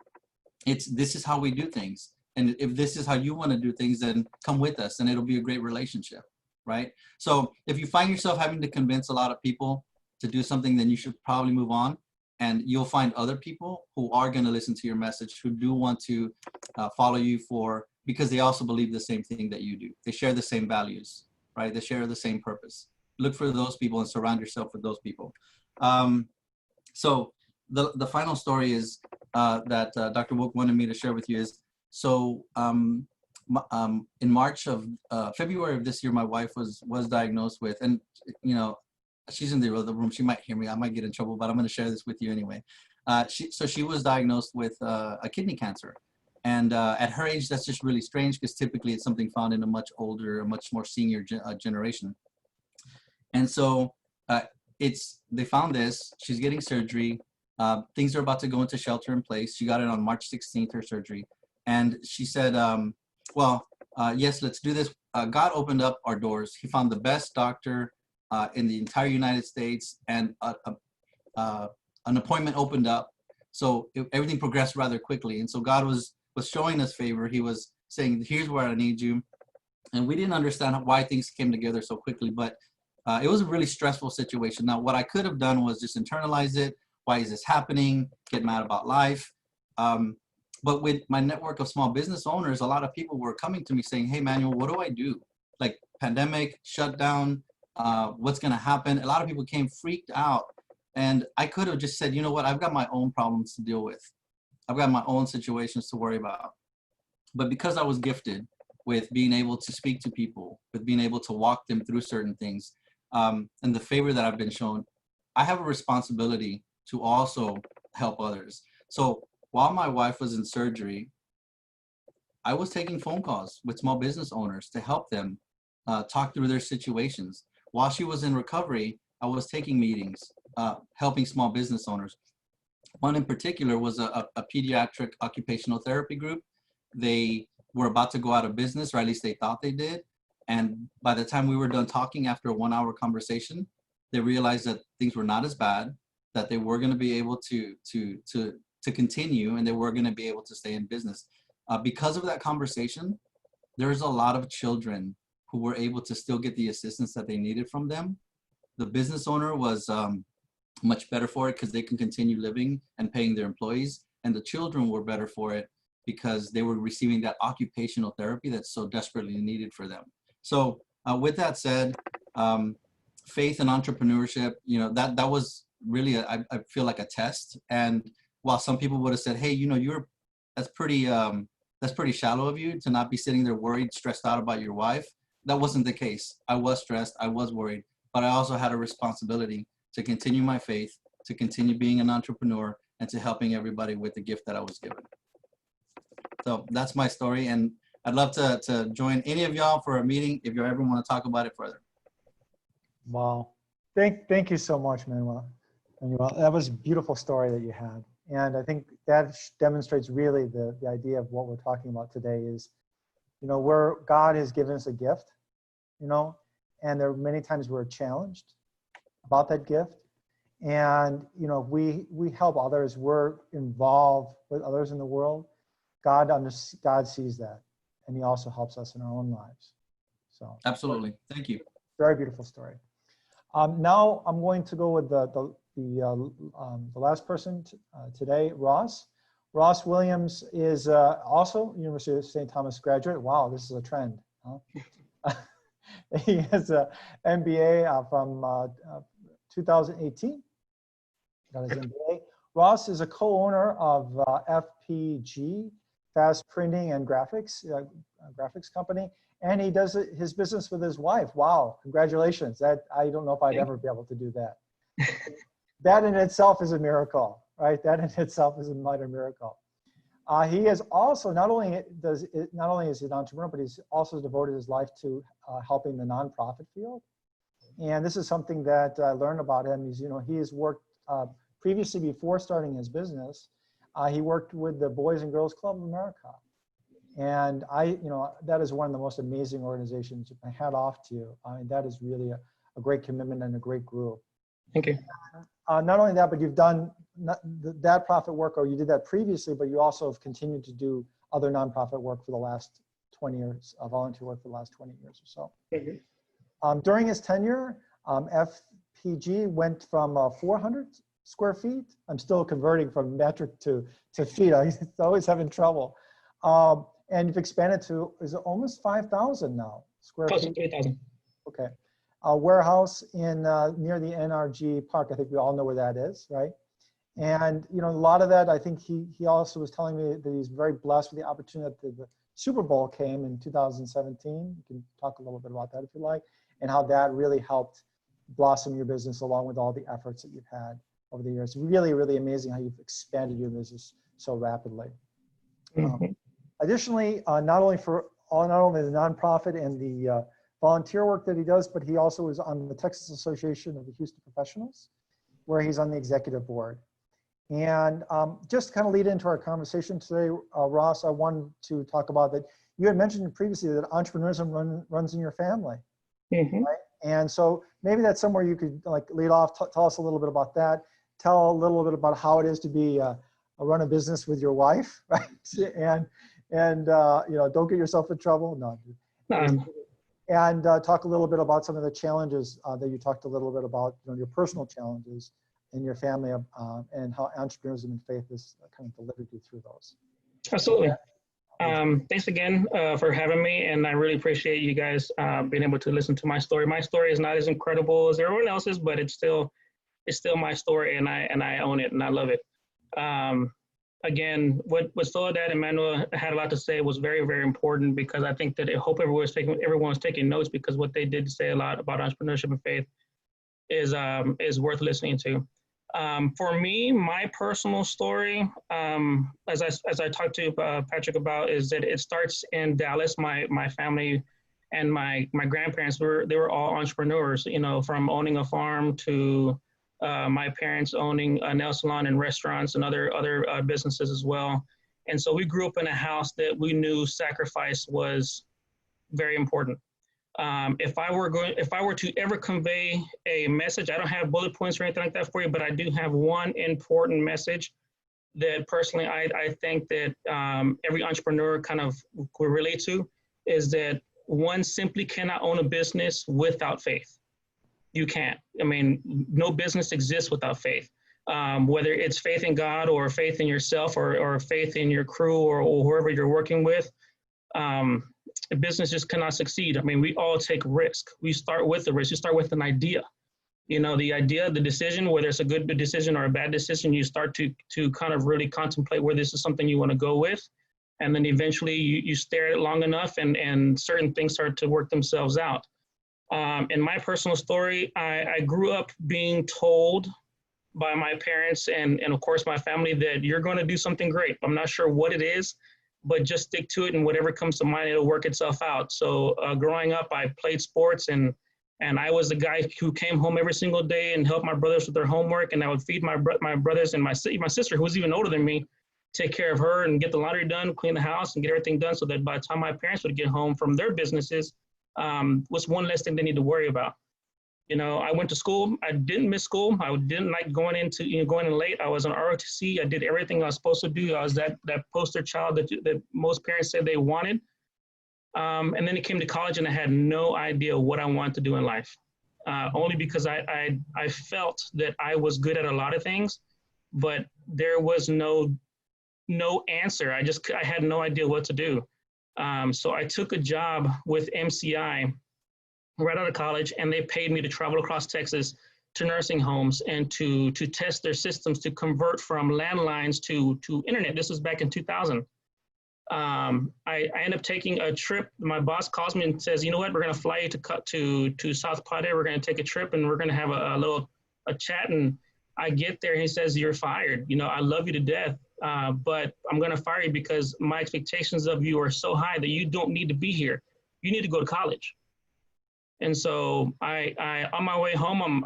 [SPEAKER 5] This is how we do things. And if this is how you want to do things, then come with us and it'll be a great relationship, right? So if you find yourself having to convince a lot of people to do something, then you should probably move on. And you'll find other people who are going to listen to your message, who do want to follow you because they also believe the same thing that you do. They share the same values, right? They share the same purpose. Look for those people and surround yourself with those people. So the final story is that Dr. Wook wanted me to share with you is, so in February of this year, my wife was diagnosed with, and you know, she's in the other room. She might hear me. I might get in trouble, but I'm going to share this with you anyway. She was diagnosed with a kidney cancer. And at her age, that's just really strange because typically it's something found in a much older, a much more senior generation. And so they found this. She's getting surgery. Things are about to go into shelter in place. She got it on March 16th, her surgery. And she said, yes, let's do this. God opened up our doors. He found the best doctor in the entire United States, and an appointment opened up. So everything progressed rather quickly. And so God was showing us favor. He was saying, here's where I need you. And we didn't understand why things came together so quickly, but it was a really stressful situation. Now, what I could have done was just internalize it. Why is this happening? Get mad about life. But with my network of small business owners, a lot of people were coming to me saying, hey, Manuel, what do I do? Like pandemic, shutdown, what's going to happen? A lot of people came freaked out. And I could have just said, you know what? I've got my own problems to deal with. I've got my own situations to worry about. But because I was gifted with being able to speak to people, with being able to walk them through certain things, and the favor that I've been shown, I have a responsibility to also help others. So while my wife was in surgery, I was taking phone calls with small business owners to help them talk through their situations. While she was in recovery, I was taking meetings, helping small business owners. One in particular was a pediatric occupational therapy group. They were about to go out of business, or at least they thought they did. And by the time we were done talking after a 1-hour conversation, they realized that things were not as bad, that they were going to be able to continue, and they were going to be able to stay in business. Because of that conversation, there's a lot of children who were able to still get the assistance that they needed from them. The business owner was much better for it because they can continue living and paying their employees. And the children were better for it because they were receiving that occupational therapy that's so desperately needed for them. So with that said, faith and entrepreneurship, you know, that was really, I feel like a test. And while some people would have said, hey, you know, that's pretty shallow of you to not be sitting there worried, stressed out about your wife. That wasn't the case. I was stressed, I was worried, but I also had a responsibility to continue my faith, to continue being an entrepreneur, and to helping everybody with the gift that I was given. So that's my story, and I'd love to join any of y'all for a meeting if you ever want to talk about it further.
[SPEAKER 2] Wow. Thank you so much, Manuel. That was a beautiful story that you had. And I think that demonstrates really the idea of what we're talking about today is, you know, where God has given us a gift, you know, and there are many times we're challenged about that gift. And, you know, we help others, we're involved with others in the world. God sees that, and he also helps us in our own lives. So
[SPEAKER 5] absolutely. Thank you.
[SPEAKER 2] Very beautiful story. Now I'm going to go with the last person today, Ross. Ross Williams is also University of St. Thomas graduate. Wow, this is a trend. Huh? He has an MBA from 2018. Got his MBA. Ross is a co-owner of FPG, Fast Printing and Graphics company, and he does his business with his wife. Wow, congratulations. That I don't know if I'd ever be able to do that. That in itself is a miracle, right? That in itself is a minor miracle. He is also not only is he an entrepreneur, but he's also devoted his life to helping the nonprofit field. And this is something that I learned about him. Is he has worked previously before starting his business. He worked with the Boys and Girls Club of America, and that is one of the most amazing organizations. My hat off to you. I mean, that is really a great commitment and a great group.
[SPEAKER 6] Thank you.
[SPEAKER 2] Not only that, but you've done that profit work, or you did that previously, but you also have continued to do other nonprofit work for the last 20 years, volunteer work for the last 20 years or so.
[SPEAKER 6] Mm-hmm.
[SPEAKER 2] During his tenure, FPG went from 400 square feet. I'm still converting from metric to feet. I'm always having trouble. And you've expanded to, is it almost 5,000 now? Square
[SPEAKER 6] Close
[SPEAKER 2] feet?
[SPEAKER 6] to 3,000.
[SPEAKER 2] Okay. A warehouse in near the NRG Park. I think we all know where that is, right? And a lot of that, I think he also was telling me that he's very blessed with the opportunity that the Super Bowl came in 2017. You can talk a little bit about that if you like, and how that really helped blossom your business along with all the efforts that you've had over the years. Really, really amazing how you've expanded your business so rapidly.
[SPEAKER 6] Mm-hmm.
[SPEAKER 2] Additionally, not only the nonprofit and the volunteer work that he does, but he also is on the Texas Association of the Houston Professionals, where he's on the executive board. And just to kind of lead into our conversation today, Ross, I wanted to talk about that. You had mentioned previously that entrepreneurism runs in your family,
[SPEAKER 6] Mm-hmm.
[SPEAKER 2] right? And so maybe that's somewhere you could like lead off, tell us a little bit about that. Tell a little bit about how it is to be run a business with your wife, right? And don't get yourself in trouble. No. And talk a little bit about some of the challenges that you talked a little bit about, your personal challenges in your family, and how entrepreneurism and faith has kind of delivered you through those.
[SPEAKER 6] Absolutely. Thanks again for having me, and I really appreciate you guys being able to listen to my story. My story is not as incredible as everyone else's, but it's still my story, and I own it, and I love it. Again, what Soledad and Manuel had a lot to say was very, very important, because I think that I hope everyone was taking notes, because what they did say a lot about entrepreneurship and faith is worth listening to. For me, my personal story, as I talked to Patrick about, is that it starts in Dallas. My family and my grandparents they were all entrepreneurs. From owning a farm to my parents owning a nail salon and restaurants and other businesses as well. And so we grew up in a house that we knew sacrifice was very important. If I were to ever convey a message, I don't have bullet points or anything like that for you, but I do have one important message that personally I think that every entrepreneur kind of will relate to, is that one simply cannot own a business without faith. You can't. I mean, no business exists without faith. Whether it's faith in God or faith in yourself or faith in your crew or whoever you're working with, a business just cannot succeed. I mean, we all take risk. We start with the risk. You start with an idea. The idea, the decision, whether it's a good decision or a bad decision, you start to kind of really contemplate where this is something you want to go with. And then eventually you stare at it long enough and certain things start to work themselves out. In my personal story, I grew up being told by my parents and of course my family that you're going to do something great. I'm not sure what it is, but just stick to it, and whatever comes to mind, it'll work itself out. So growing up, I played sports, and I was the guy who came home every single day and helped my brothers with their homework, and I would feed my brothers and my sister, who was even older than me, take care of her and get the laundry done, clean the house, and get everything done, so that by the time my parents would get home from their businesses, was one less thing they need to worry about. I went to school. I didn't miss school. I didn't like going in late. I was on ROTC. I did everything I was supposed to do. I was that poster child that most parents said they wanted. And then it came to college, and I had no idea what I wanted to do in life. Only because I felt that I was good at a lot of things, but there was no answer. I had no idea what to do. So I took a job with MCI right out of college, and they paid me to travel across Texas to nursing homes and to test their systems to convert from landlines to internet. This was back in 2000. I ended up taking a trip. My boss calls me and says, "You know what? We're going to fly you to South Padre. We're going to take a trip, and we're going to have a chat." And I get there, and he says, "You're fired. I love you to death, but I'm going to fire you because my expectations of you are so high that you don't need to be here. You need to go to college. And so I on my way home,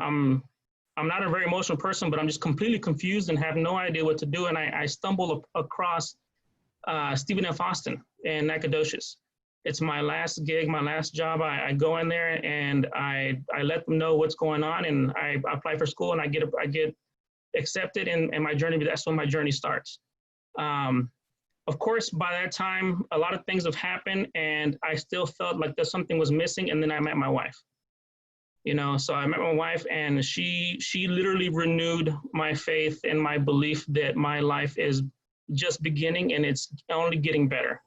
[SPEAKER 6] I'm not a very emotional person, but I'm just completely confused and have no idea what to do. And I stumble across Stephen F. Austin in Nacogdoches. It's my last gig, my last job. I go in there and I let them know what's going on, and I apply for school, and I get accepted, and my journey, that's when my journey starts. Of course, by that time, a lot of things have happened, and I still felt like there's something was missing. And then I met my wife, so I met my wife, and she literally renewed my faith and my belief that my life is just beginning and it's only getting better.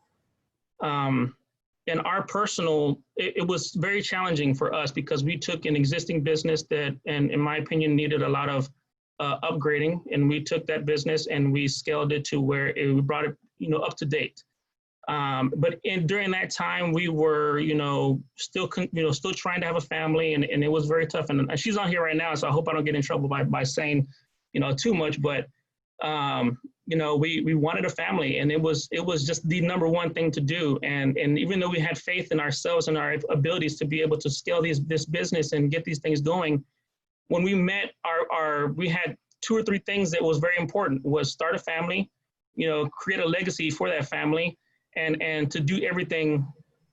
[SPEAKER 6] And our personal, it was very challenging for us because we took an existing business that, and in my opinion, needed a lot of upgrading, and we took that business and we scaled it to where we brought it, up to date. But during that time, we were, still trying to have a family, and it was very tough. And she's on here right now, so I hope I don't get in trouble by saying, too much. But we wanted a family, and it was just the number one thing to do. And even though we had faith in ourselves and our abilities to be able to scale this business and get these things going, when we met, we had 2 or 3 things that was very important: was start a family, create a legacy for that family, and to do everything,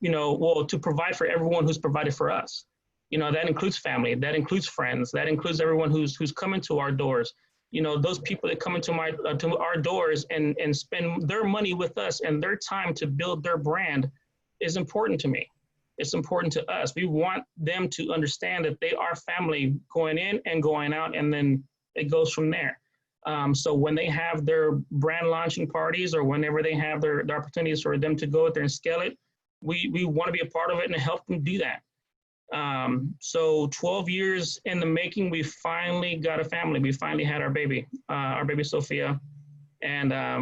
[SPEAKER 6] to provide for everyone who's provided for us. That includes family, that includes friends, that includes everyone who's coming to our doors. Those people that come into to our doors and spend their money with us and their time to build their brand is important to me. It's important to us. We want them to understand that they are family going in and going out, and then it goes from there. So when they have their brand launching parties, or whenever they have their opportunities for them to go out there and scale it, we want to be a part of it and help them do that. So 12 years in the making, we finally got a family. We finally had our baby Sophia. And that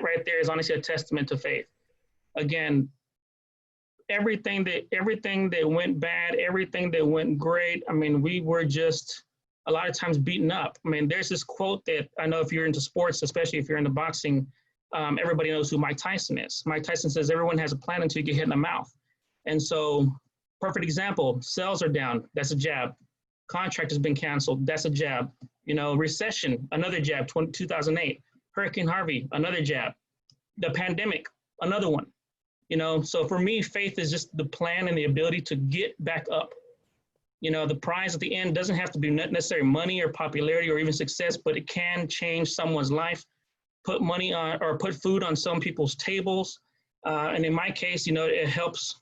[SPEAKER 6] right there is honestly a testament to faith. Again, everything that went bad, everything that went great, we were just a lot of times beaten up. There's this quote that I know if you're into sports, especially if you're into boxing, everybody knows who Mike Tyson is. Mike Tyson says everyone has a plan until you get hit in the mouth. And so, perfect example, sales are down, that's a jab. Contract has been canceled, that's a jab. Recession, another jab, 2008. Hurricane Harvey, another jab. The pandemic, another one. So for me, faith is just the plan and the ability to get back up. The prize at the end doesn't have to be necessarily money or popularity or even success, but it can change someone's life, put money on or put food on some people's tables. And in my case, it helps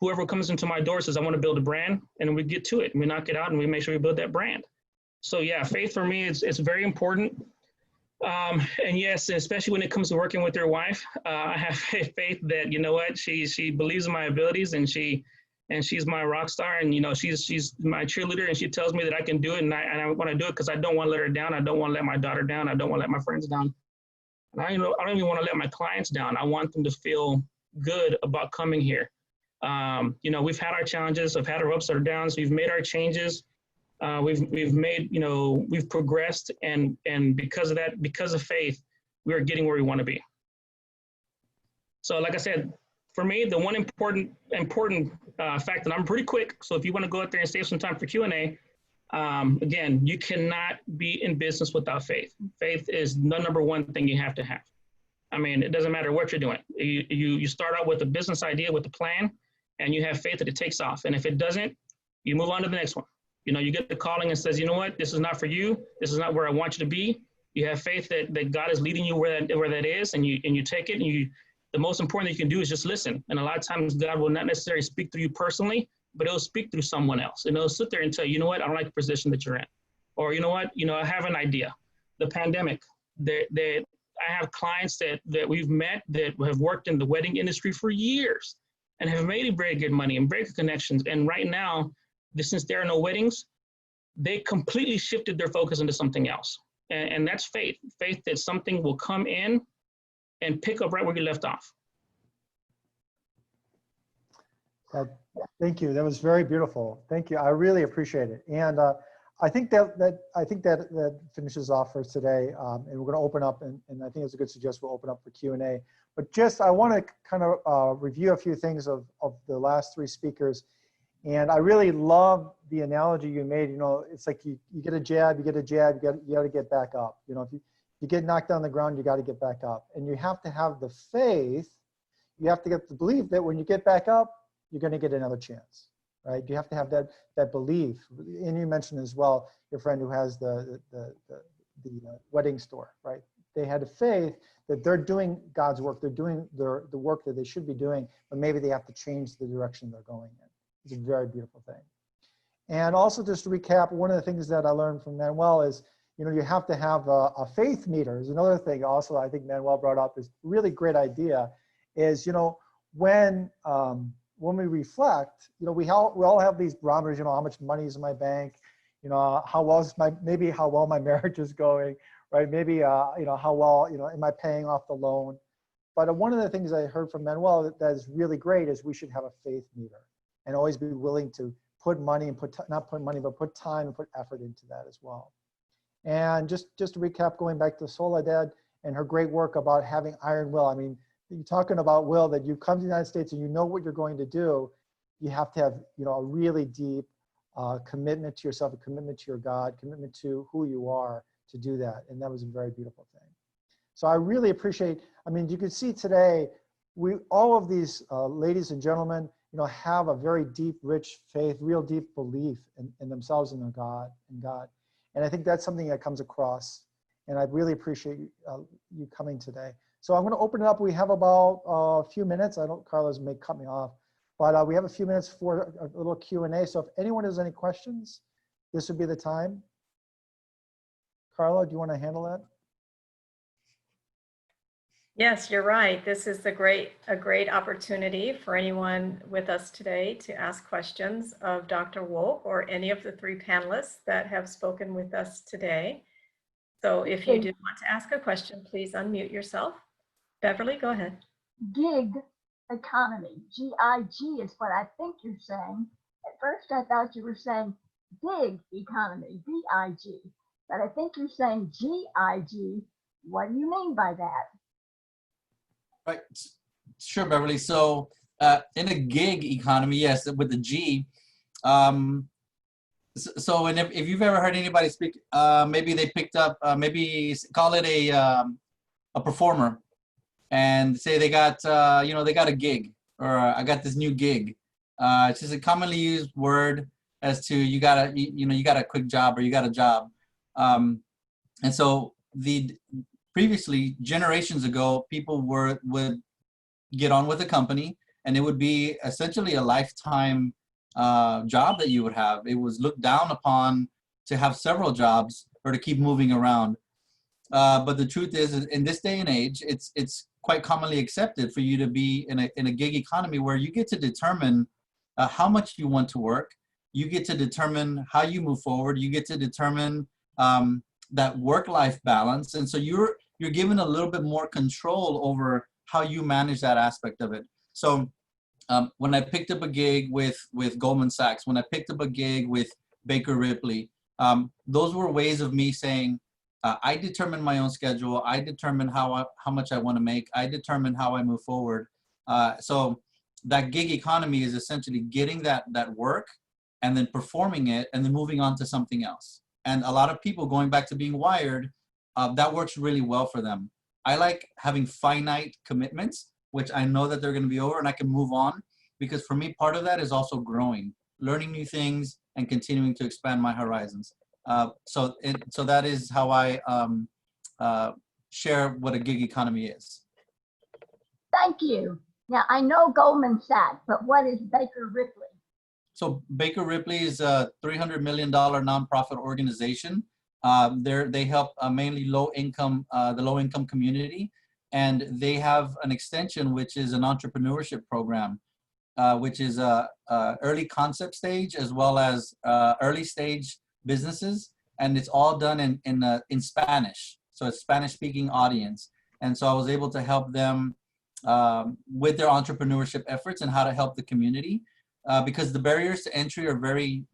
[SPEAKER 6] whoever comes into my door says, I want to build a brand, and we get to it and we knock it out and we make sure we build that brand. So yeah, faith for me, it's very important. And yes, especially when it comes to working with your wife, I have faith that, she believes in my abilities, and she's my rock star, and, she's my cheerleader, and she tells me that I can do it. And I want to do it because I don't want to let her down. I don't want to let my daughter down. I don't want to let my friends down. And I don't even want to let my clients down. I want them to feel good about coming here. We've had our challenges, I've had our ups or downs. We've made our changes. We've made, we've progressed, and because of that, because of faith, we are getting where we want to be. So like I said, for me, the one important fact, and I'm pretty quick, so if you want to go out there and save some time for Q&A, again, you cannot be in business without faith. Faith is the number one thing you have to have. It doesn't matter what you're doing. You start out with a business idea, with a plan, and you have faith that it takes off. And if it doesn't, you move on to the next one. You get the calling and says, you know what, this is not for you. This is not where I want you to be. You have faith that God is leading you where that is, and you take it, and the most important thing you can do is just listen. And a lot of times God will not necessarily speak through you personally, but he'll speak through someone else. And he'll sit there and tell you, you know what, I don't like the position that you're in. Or you know what, I have an idea. The pandemic, I have clients that we've met that have worked in the wedding industry for years and have made very good money and very good connections. And right now, since there are no weddings, they completely shifted their focus into something else. And that's faith that something will come in and pick up right where you left off.
[SPEAKER 2] Thank you. That was very beautiful. Thank you. I really appreciate it. And I think that finishes off for today, and we're going to open up, and I think it's a good suggestion. We'll open up for Q&A. But just I want to kind of review a few things of the last three speakers, and I really love the analogy you made. You know, it's like you get a jab, you got to get back up. You know, if you get knocked on the ground, you got to get back up, and you have to have the faith. You have to get the belief that when you get back up, you're going to get another chance. Right? You have to have that belief. And you mentioned as well your friend who has the wedding store, right? They had a faith that they're doing God's work. They're doing the work that they should be doing, but maybe they have to change the direction they're going in. It's a very beautiful thing. And also, just to recap, one of the things that I learned from Manuel is, you know, you have to have a faith meter. Is another thing also I think Manuel brought up, is really great idea, is, you know, when we reflect, you know, we all have these barometers, you know, how much money is in my bank, you know, how well my marriage is going, right? Maybe, you know, how well, you know, am I paying off the loan? But one of the things I heard from Manuel that is really great is we should have a faith meter and always be willing to put money and not put money, but put time and put effort into that as well. And just to recap, going back to Soledad and her great work about having iron will. I mean, you're talking about will, that you come to the United States and you know what you're going to do. You have to have, you know, a really deep commitment to yourself, a commitment to your God, commitment to who you are to do that. And that was a very beautiful thing. So I really appreciate, I mean, you can see today, all of these ladies and gentlemen, you know, have a very deep, rich faith, real deep belief in themselves and in God. And I think that's something that comes across. And I really appreciate you coming today. So I'm going to open it up. We have about a few minutes. Carlos may cut me off, but we have a few minutes for a little Q&A. So if anyone has any questions, this would be the time. Carla, do you want to handle that?
[SPEAKER 1] Yes, you're right. This is a great opportunity for anyone with us today to ask questions of Dr. Wolk or any of the three panelists that have spoken with us today. So if you do want to ask a question, please unmute yourself. Beverly, go ahead.
[SPEAKER 7] Gig economy, G-I-G is what I think you're saying. At first I thought you were saying big economy, B-I-G, but I think you're saying G-I-G. What do you mean by that?
[SPEAKER 5] Right. Sure, Beverly. So in a gig economy, yes, with the G. So and if you've ever heard anybody speak, maybe they picked up, maybe call it a performer, and say they got, you know, they got a gig, or I got this new gig. It's just a commonly used word as to you got a quick job, or you got a job. And so previously, generations ago, people would get on with a company, and it would be essentially a lifetime job that you would have. It was looked down upon to have several jobs or to keep moving around. But the truth is, in this day and age, it's quite commonly accepted for you to be in a gig economy where you get to determine how much you want to work. You get to determine how you move forward. You get to determine that work-life balance. And so you're given a little bit more control over how you manage that aspect of it. So when I picked up a gig with Goldman Sachs, when I picked up a gig with Baker Ripley, those were ways of me saying, I determine my own schedule. I determine how much I want to make. I determine how I move forward. So that gig economy is essentially getting that work and then performing it and then moving on to something else. And a lot of people, going back to being wired, that works really well for them. I like having finite commitments, which I know that they're going to be over and I can move on, because for me, part of that is also growing, learning new things and continuing to expand my horizons. So that is how I share what a gig economy is.
[SPEAKER 7] Thank you. Now, I know Goldman Sachs, but what is Baker Ripley?
[SPEAKER 5] So Baker Ripley is a $300 million nonprofit organization. They help mainly the low-income community, and they have an extension, which is an entrepreneurship program, which is early concept stage as well as early stage businesses, and it's all done in Spanish. So it's Spanish-speaking audience, and so I was able to help them with their entrepreneurship efforts and how to help the community, because the barriers to entry are very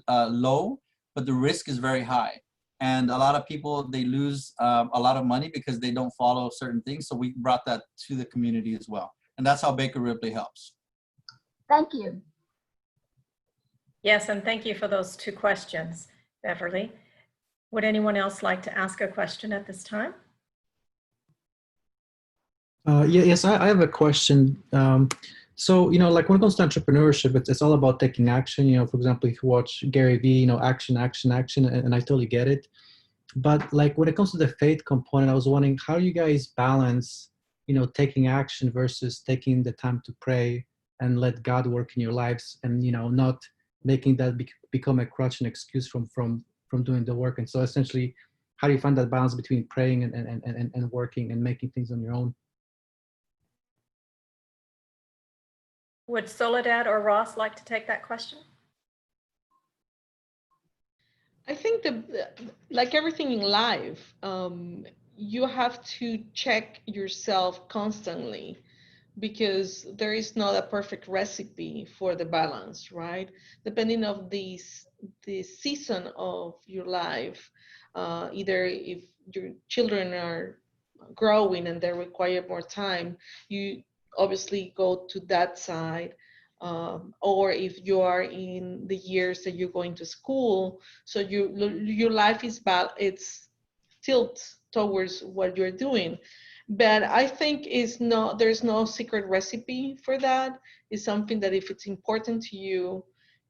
[SPEAKER 5] low. but the risk is very high. And a lot of people, they lose a lot of money because they don't follow certain things. So we brought that to the community as well. And that's how Baker Ripley helps.
[SPEAKER 7] Thank you.
[SPEAKER 1] Yes, and thank you for those 2 questions, Beverly. Would anyone else like to ask a question at this time?
[SPEAKER 8] Yes, I have a question. So, like when it comes to entrepreneurship, it's all about taking action. For example, if you watch Gary Vee, action, action, action, and I totally get it. But like when it comes to the faith component, I was wondering how you guys balance, taking action versus taking the time to pray and let God work in your lives, and not making that become a crutch and excuse from doing the work. And so essentially, how do you find that balance between praying and working and making things on your own?
[SPEAKER 1] Would Soledad or Ross like to take that question?
[SPEAKER 4] I think like everything in life, you have to check yourself constantly, because there is not a perfect recipe for the balance, right? Depending on the season of your life, either if your children are growing and they require more time, you obviously go to that side. Or if you are in the years that you're going to school, so your life is it's tilt towards what you're doing. But I think there's no secret recipe for that. It's something that if it's important to you,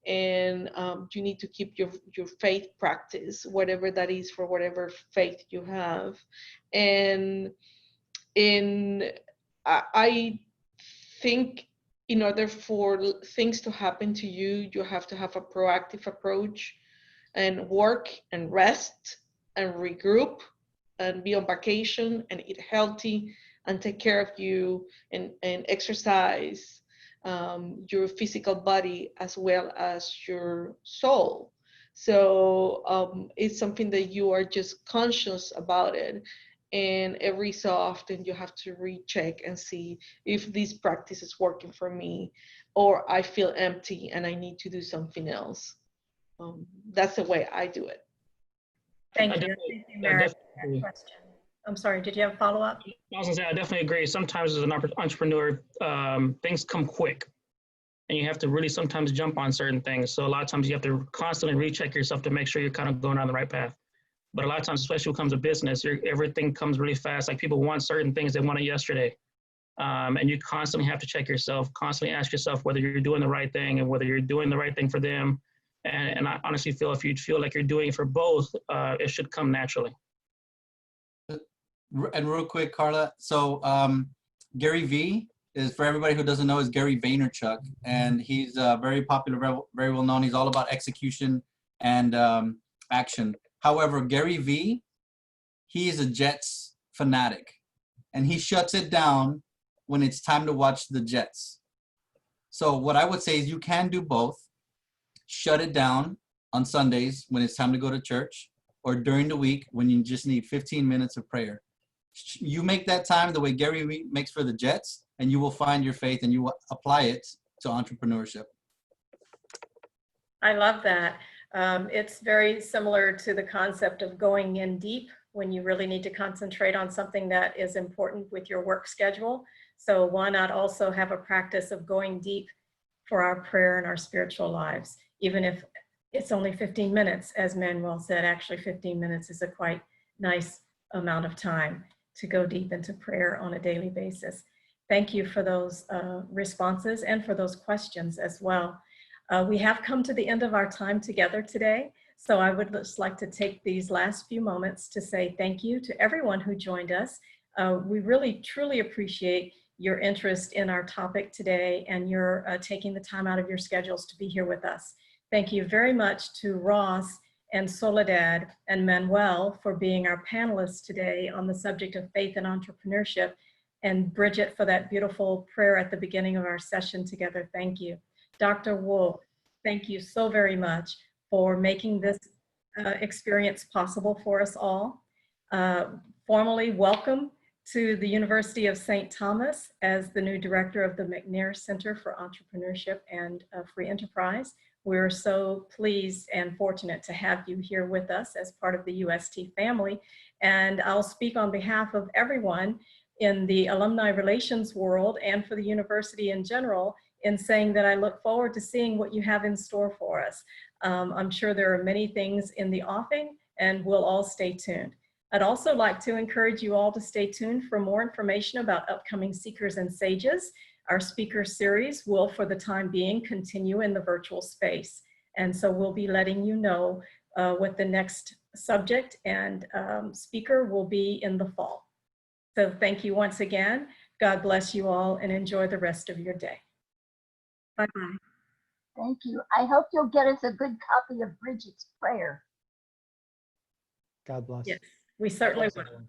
[SPEAKER 4] and you need to keep your faith practice, whatever that is, for whatever faith you have. And I think in order for things to happen to you, you have to have a proactive approach and work and rest and regroup and be on vacation and eat healthy and take care of you and exercise your physical body as well as your soul. So it's something that you are just conscious about it. And every so often you have to recheck and see if this practice is working for me, or I feel empty and I need to do something else. That's the way I do it.
[SPEAKER 1] Thank you. Thank you, Mary, for that question. I'm sorry, did you have a follow-up?
[SPEAKER 6] I was gonna say, I definitely agree. Sometimes as an entrepreneur, things come quick and you have to really sometimes jump on certain things. So a lot of times you have to constantly recheck yourself to make sure you're kind of going down the right path. But a lot of times, especially when it comes to business, everything comes really fast. Like people want certain things, they want it yesterday. And you constantly have to check yourself, constantly ask yourself whether you're doing the right thing and whether you're doing the right thing for them. And I honestly feel if you feel like you're doing it for both, it should come naturally.
[SPEAKER 5] And real quick, Carla, so Gary Vee is, for everybody who doesn't know, is Gary Vaynerchuk. And he's very popular, very well known. He's all about execution and action. However, Gary Vee, he is a Jets fanatic, and he shuts it down when it's time to watch the Jets. So what I would say is you can do both. Shut it down on Sundays when it's time to go to church, or during the week when you just need 15 minutes of prayer. You make that time the way Gary Vee makes for the Jets, and you will find your faith and you will apply it to entrepreneurship.
[SPEAKER 1] I love that. It's very similar to the concept of going in deep when you really need to concentrate on something that is important with your work schedule. So why not also have a practice of going deep for our prayer and our spiritual lives, even if it's only 15 minutes, as Manuel said. Actually 15 minutes is a quite nice amount of time to go deep into prayer on a daily basis. Thank you for those responses and for those questions as well. We have come to the end of our time together today, so I would just like to take these last few moments to say thank you to everyone who joined us. We really, truly appreciate your interest in our topic today and your taking the time out of your schedules to be here with us. Thank you very much to Ross and Soledad and Manuel for being our panelists today on the subject of faith and entrepreneurship, and Bridget for that beautiful prayer at the beginning of our session together. Thank you. Dr. Wolf, thank you so very much for making this experience possible for us all. Formally welcome to the University of St. Thomas as the new director of the McNair Center for Entrepreneurship and Free Enterprise. We're so pleased and fortunate to have you here with us as part of the UST family. And I'll speak on behalf of everyone in the alumni relations world and for the university in general in saying that I look forward to seeing what you have in store for us. I'm sure there are many things in the offing, and we'll all stay tuned. I'd also like to encourage you all to stay tuned for more information about upcoming Seekers and Sages. Our speaker series will, for the time being, continue in the virtual space. And so we'll be letting you know what the next subject and speaker will be in the fall. So thank you once again. God bless you all and enjoy the rest of your day. Bye-bye.
[SPEAKER 7] Thank you. I hope you'll get us a good copy of Bridget's prayer.
[SPEAKER 2] God bless.
[SPEAKER 1] Yes, we certainly
[SPEAKER 2] God bless
[SPEAKER 1] will.
[SPEAKER 2] everyone.